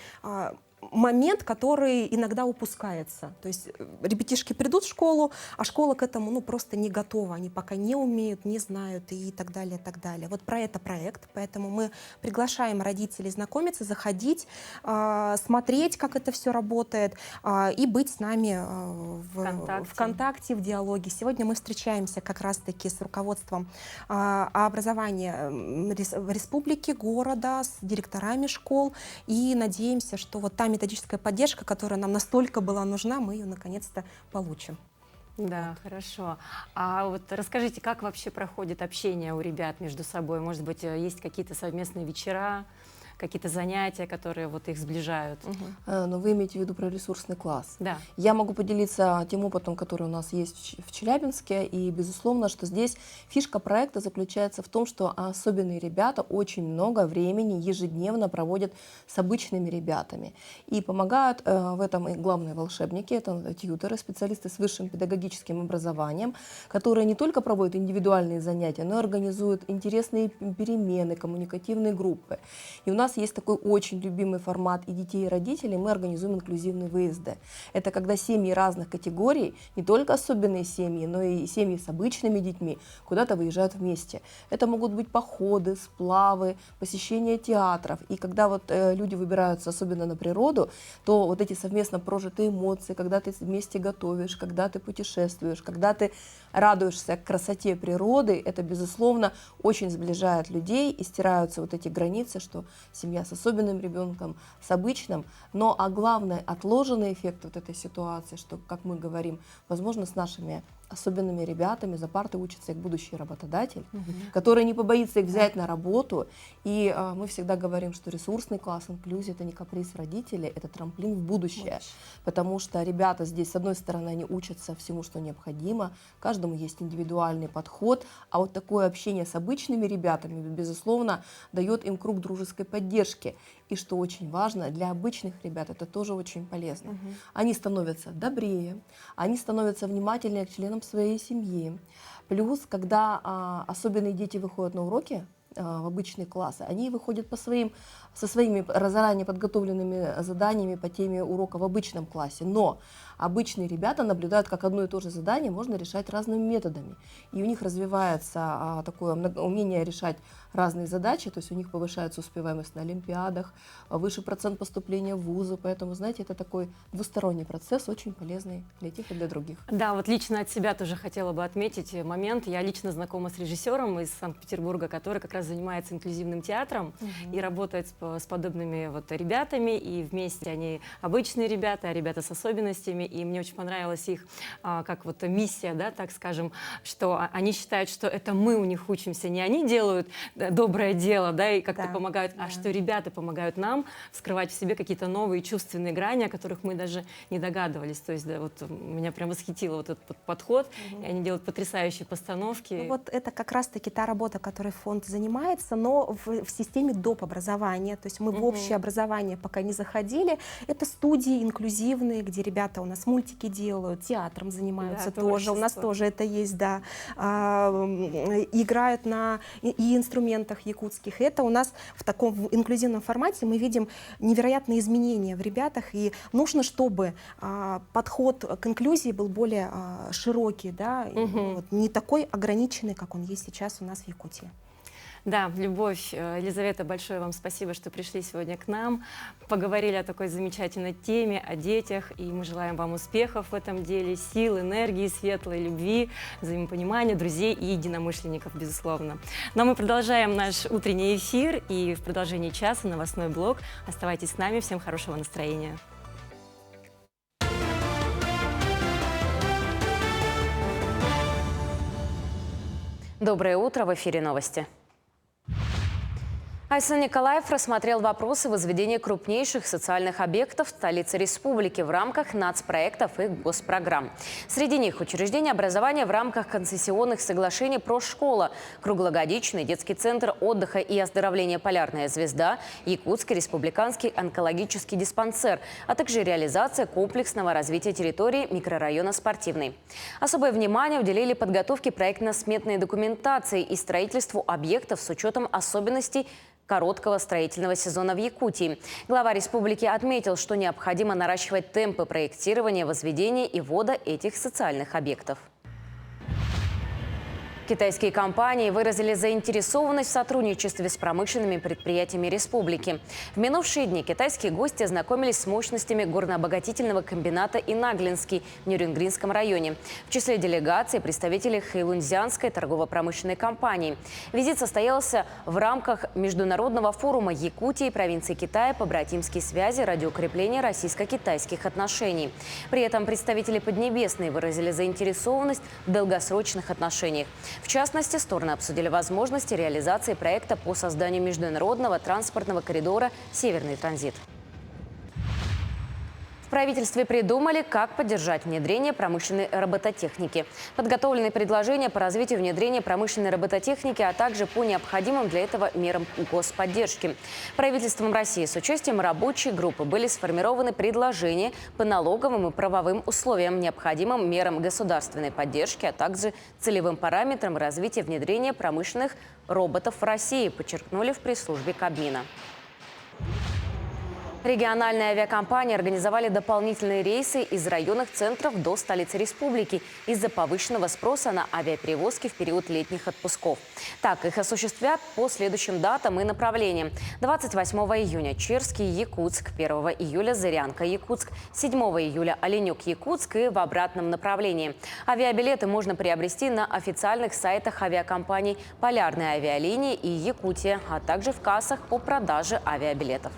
момент, который иногда упускается. То есть ребятишки придут в школу, а школа к этому, ну, просто не готова. Они пока не умеют, не знают и так далее, и так далее. Вот про это проект, поэтому мы приглашаем родителей знакомиться, заходить, смотреть, как это все работает, и быть с нами в контакте, в диалоге. Сегодня мы встречаемся как раз-таки с руководством образования республики, города, с директорами школ, и надеемся, что вот та методическая поддержка, которая нам настолько была нужна, мы ее наконец-то получим. Да, хорошо. А вот расскажите, как вообще проходит общение у ребят между собой? Может быть, есть какие-то совместные вечера, какие-то занятия, которые вот их сближают? Но вы имеете в виду про ресурсный класс? Да. Я могу поделиться тем опытом, который у нас есть в Челябинске, и безусловно, что здесь фишка проекта заключается в том, что особенные ребята очень много времени ежедневно проводят с обычными ребятами и помогают в этом и главные волшебники, это тьюторы, специалисты с высшим педагогическим образованием, которые не только проводят индивидуальные занятия, но и организуют интересные перемены, коммуникативные группы. И у нас есть такой очень любимый формат и детей, и родителей, мы организуем инклюзивные выезды. Это когда семьи разных категорий, не только особенные семьи, но и семьи с обычными детьми, куда-то выезжают вместе. Это могут быть походы, сплавы, посещение театров. И когда вот люди выбираются особенно на природу, то вот эти совместно прожитые эмоции, когда ты вместе готовишь, когда ты путешествуешь, когда ты радуешься красоте природы, это, безусловно, очень сближает людей, и стираются вот эти границы, что семья с особенным ребенком, с обычным. Но а главное, отложенный эффект вот этой ситуации, что, как мы говорим, возможно, с нашими особенными ребятами за партой учится их будущий работодатель, который не побоится их взять на работу. И мы всегда говорим, что ресурсный класс, инклюзия — это не каприз родителей, это трамплин в будущее. Потому что ребята здесь, с одной стороны, они учатся всему, что необходимо, каждому есть индивидуальный подход, а вот такое общение с обычными ребятами, безусловно, дает им круг дружеской поддержки. И что очень важно, для обычных ребят это тоже очень полезно. Они становятся добрее, они становятся внимательнее к членам своей семьи. Плюс, когда особенные дети выходят на уроки в обычные классы, они выходят со своими заранее подготовленными заданиями по теме урока в обычном классе. Но обычные ребята наблюдают, как одно и то же задание можно решать разными методами. И у них развивается такое умение решать разные задачи, то есть у них повышается успеваемость на олимпиадах, выше процент поступления в вузы. Поэтому, знаете, это такой двусторонний процесс, очень полезный для тех и для других. Да, вот лично от себя тоже хотела бы отметить момент. Я лично знакома с режиссером из Санкт-Петербурга, который как раз занимается инклюзивным театром и работает с подобными вот ребятами, и вместе они обычные ребята, а ребята с особенностями, и мне очень понравилась их как вот миссия, да, так скажем, что они считают, что это мы у них учимся, не они делают доброе дело, да, и как-то помогают, а что ребята помогают нам вскрывать в себе какие-то новые чувственные грани, о которых мы даже не догадывались. То есть, да, вот меня прям восхитил вот этот подход, и они делают потрясающие постановки. Ну, вот это как раз-таки та работа, которой фонд занимается, но в системе доп. Образования, то есть мы в общее образование пока не заходили. Это студии инклюзивные, где ребята у нас мультики делают, театром занимаются тоже, у нас тоже это есть, да, играют на и инструментах якутских. Это у нас в таком инклюзивном формате мы видим невероятные изменения в ребятах, и нужно, чтобы подход к инклюзии был более широкий, да, вот, не такой ограниченный, как он есть сейчас у нас в Якутии. Да, Любовь, Елизавета, большое вам спасибо, что пришли сегодня к нам, поговорили о такой замечательной теме, о детях, и мы желаем вам успехов в этом деле, сил, энергии, светлой любви, взаимопонимания, друзей и единомышленников, безусловно. Но мы продолжаем наш утренний эфир, и в продолжении часа новостной блок. Оставайтесь с нами, всем хорошего настроения. Доброе утро, в эфире новости. Айсан Николаев рассмотрел вопросы возведения крупнейших социальных объектов в столице республики в рамках нацпроектов и госпрограмм. Среди них учреждение образования в рамках концессионных соглашений «Прошкола», круглогодичный детский центр отдыха и оздоровления «Полярная звезда», Якутский республиканский онкологический диспансер, а также реализация комплексного развития территории микрорайона Спортивный. Особое внимание уделили подготовке проектно-сметной документации и строительству объектов с учетом особенностей короткого строительного сезона в Якутии. Глава республики отметил, что необходимо наращивать темпы проектирования, возведения и ввода этих социальных объектов. Китайские компании выразили заинтересованность в сотрудничестве с промышленными предприятиями республики. В минувшие дни китайские гости ознакомились с мощностями горнообогатительного комбината «Инаглинский» в Нюрингринском районе. В числе делегаций представители Хэйлунцзянской торгово-промышленной компании. Визит состоялся в рамках Международного форума Якутии и провинции Китая «Побратимские связи ради укрепления российско-китайских отношений». При этом представители Поднебесной выразили заинтересованность в долгосрочных отношениях. В частности, стороны обсудили возможности реализации проекта по созданию международного транспортного коридора «Северный транзит». В правительстве придумали, как поддержать внедрение промышленной робототехники. Подготовлены предложения по развитию внедрения промышленной робототехники, а также по необходимым для этого мерам господдержки. Правительством России с участием рабочей группы были сформированы предложения по налоговым и правовым условиям, необходимым мерам государственной поддержки, а также целевым параметрам развития внедрения промышленных роботов в России, подчеркнули в пресс-службе Кабмина. Региональные авиакомпании организовали дополнительные рейсы из районных центров до столицы республики из-за повышенного спроса на авиаперевозки в период летних отпусков. Так, их осуществят по следующим датам и направлениям. 28 июня – Черский, Якутск, 1 июля – Зырянка, Якутск, 7 июля – Оленюк, Якутск и в обратном направлении. Авиабилеты можно приобрести на официальных сайтах авиакомпаний «Полярные авиалинии» и «Якутия», а также в кассах по продаже авиабилетов.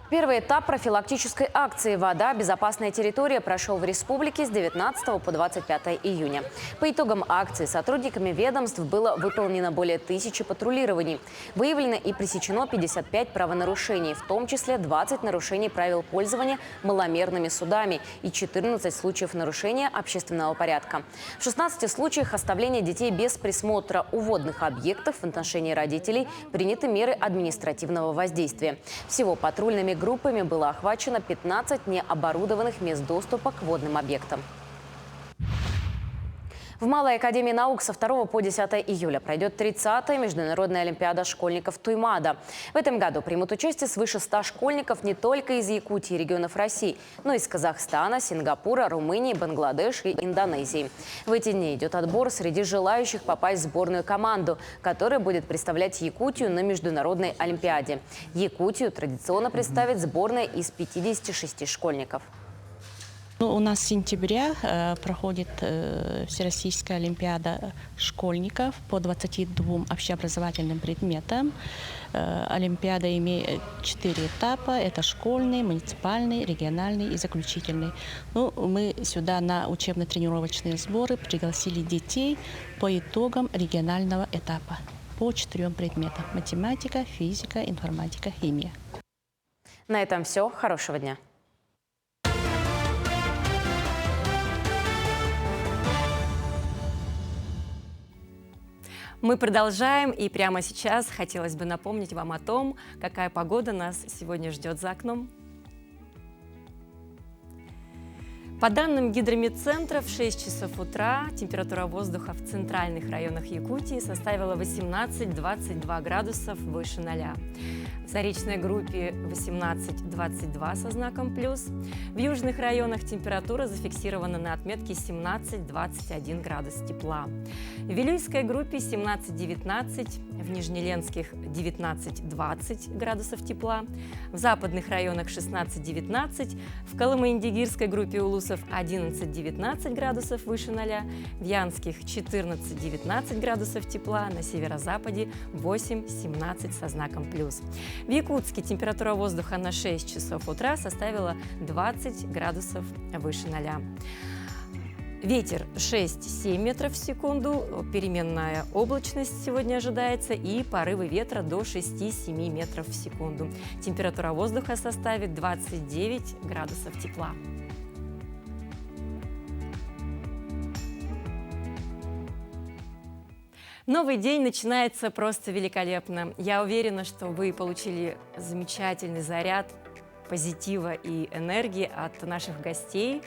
Первый этап профилактической акции «Вода. Безопасная территория» прошел в республике с 19 по 25 июня. По итогам акции сотрудниками ведомств было выполнено более 1000 патрулирований. Выявлено и пресечено 55 правонарушений, в том числе 20 нарушений правил пользования маломерными судами и 14 случаев нарушения общественного порядка. В 16 случаях оставления детей без присмотра у водных объектов в отношении родителей приняты меры административного воздействия. Всего патрульными группами было охвачено 15 необорудованных мест доступа к водным объектам. В Малой академии наук со 2 по 10 июля пройдет 30-я международная олимпиада школьников Туймаада. В этом году примут участие свыше 100 школьников не только из Якутии и регионов России, но и из Казахстана, Сингапура, Румынии, Бангладеш и Индонезии. В эти дни идет отбор среди желающих попасть в сборную команду, которая будет представлять Якутию на международной олимпиаде. Якутию традиционно представит сборная из 56 школьников. У нас с сентября проходит Всероссийская олимпиада школьников по 22 общеобразовательным предметам. Олимпиада имеет 4 этапа. Это школьный, муниципальный, региональный и заключительный. Мы сюда на учебно-тренировочные сборы пригласили детей по итогам регионального этапа по 4 предметам. Математика, физика, информатика, химия. На этом все. Хорошего дня. Мы продолжаем, и прямо сейчас хотелось бы напомнить вам о том, какая погода нас сегодня ждет за окном. По данным Гидрометцентра, в 6 часов утра температура воздуха в центральных районах Якутии составила 18-22 градусов выше 0. В заречной группе 18-22 со знаком плюс. В южных районах температура зафиксирована на отметке 17-21 градус тепла. В Вилюйской группе 17-19, в Нижнеленских 19-20 градусов тепла. В западных районах 16-19, в Колымо-Индигирской группе улусов 11-19 градусов выше 0, в Янских 14-19 градусов тепла, на северо-западе 8-17 со знаком плюс. В Якутске температура воздуха на 6 часов утра составила 20 градусов выше 0. Ветер 6-7 метров в секунду, переменная облачность сегодня ожидается и порывы ветра до 6-7 метров в секунду. Температура воздуха составит 29 градусов тепла. Новый день начинается просто великолепно. Я уверена, что вы получили замечательный заряд позитива и энергии от наших гостей,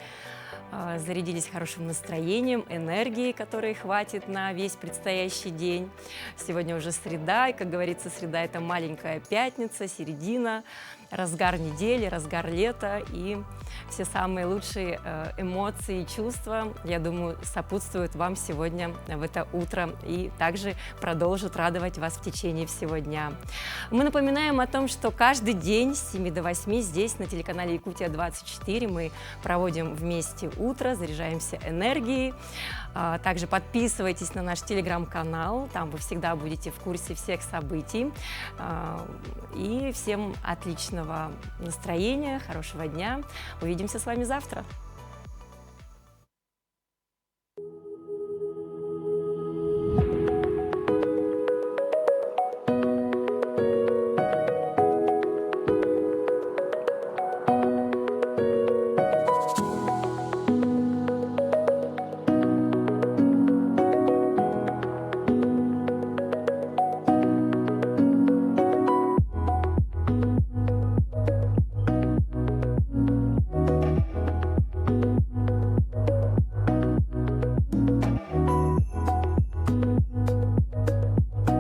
зарядились хорошим настроением, энергией, которой хватит на весь предстоящий день. Сегодня уже среда, и, как говорится, среда – это маленькая пятница, середина, разгар недели, разгар лета, и все самые лучшие эмоции и чувства, я думаю, сопутствуют вам сегодня в это утро и также продолжат радовать вас в течение всего дня. Мы напоминаем о том, что каждый день с 7 до 8 здесь, на телеканале Якутия-24, мы проводим вместе утро, заряжаемся энергией. Также подписывайтесь на наш телеграм-канал, там вы всегда будете в курсе всех событий. И всем отличного настроения, хорошего дня. Увидимся с вами завтра.